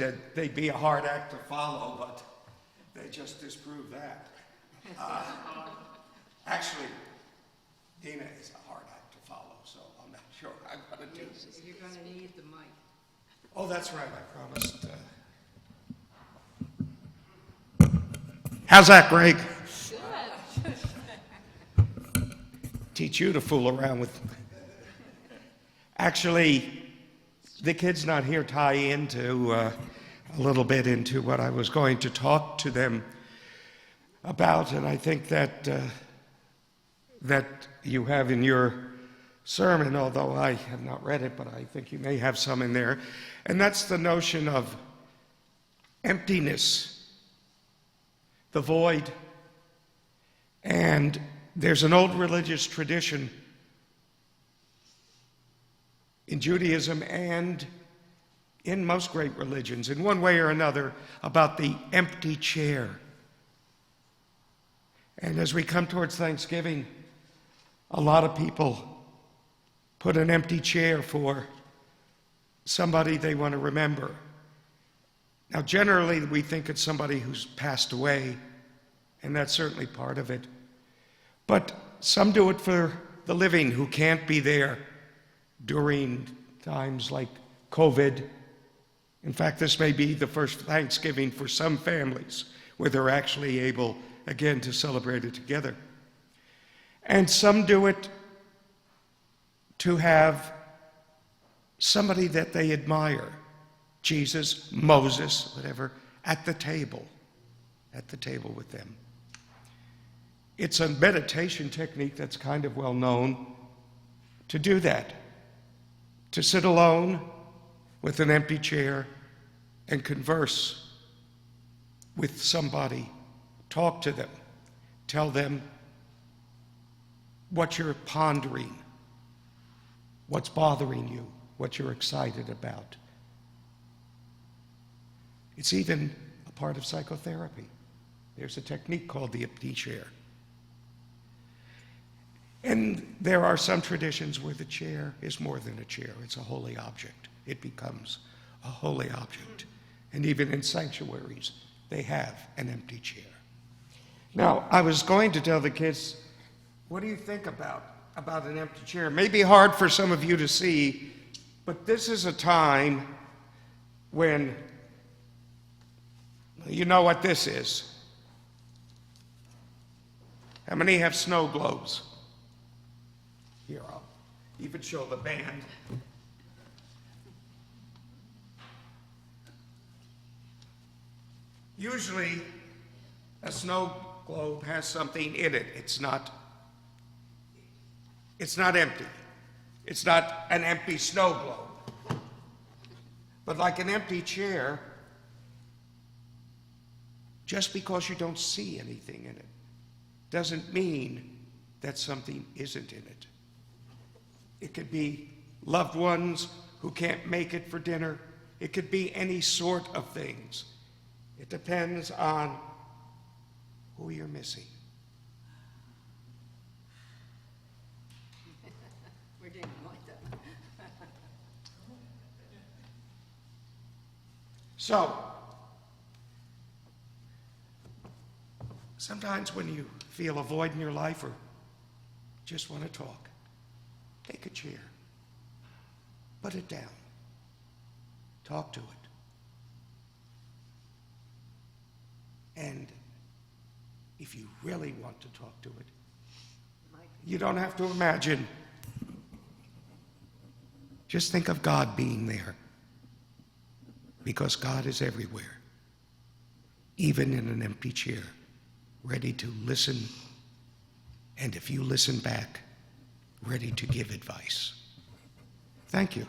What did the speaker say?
Said they'd be a hard act to follow, but they just disproved that. Actually, Dina is a hard act to follow, so I'm not sure I'm going to do this. You're going to need the mic. Oh, that's right, I promised. How's that, Greg? Teach you to fool around with. Actually, the kid's not here tie into a little bit into what I was going to talk to them about, and I think that that you have in your sermon, although I have not read it, but I think you may have some in there, and that's the notion of emptiness, the void. And there's an old religious tradition in Judaism and in most great religions, in one way or another, about the empty chair. And as we come towards Thanksgiving, a lot of people put an empty chair for somebody they want to remember. Now, generally, we think it's somebody who's passed away, and that's certainly part of it. But some do it for the living who can't be there during times like COVID. In fact, this may be the first Thanksgiving for some families where they're actually able, again, to celebrate it together. And some do it to have somebody that they admire, Jesus, Moses, whatever, at the table with them. It's a meditation technique that's kind of well known to do that, to sit alone with an empty chair and converse with somebody, talk to them, tell them what you're pondering, what's bothering you, what you're excited about. It's even a part of psychotherapy. There's a technique called the empty chair. And there are some traditions where the chair is more than a chair. It's a holy object. It becomes a holy object. And even in sanctuaries, they have an empty chair. Now, I was going to tell the kids, what do you think about an empty chair? It may be hard for some of you to see, but this is a time when, you know what this is. How many have snow globes? Here, I'll even show the band. Usually, a snow globe has something in it. It's not empty. It's not an empty snow globe. But like an empty chair, just because you don't see anything in it doesn't mean that something isn't in it. It could be loved ones who can't make it for dinner. It could be any sort of things. It depends on who you're missing. We're getting like that. So, sometimes when you feel a void in your life or just want to talk, take a chair, put it down, talk to it. And if you really want to talk to it, you don't have to imagine. Just think of God being there, because God is everywhere, even in an empty chair, ready to listen, and if you listen back, ready to give advice. Thank you.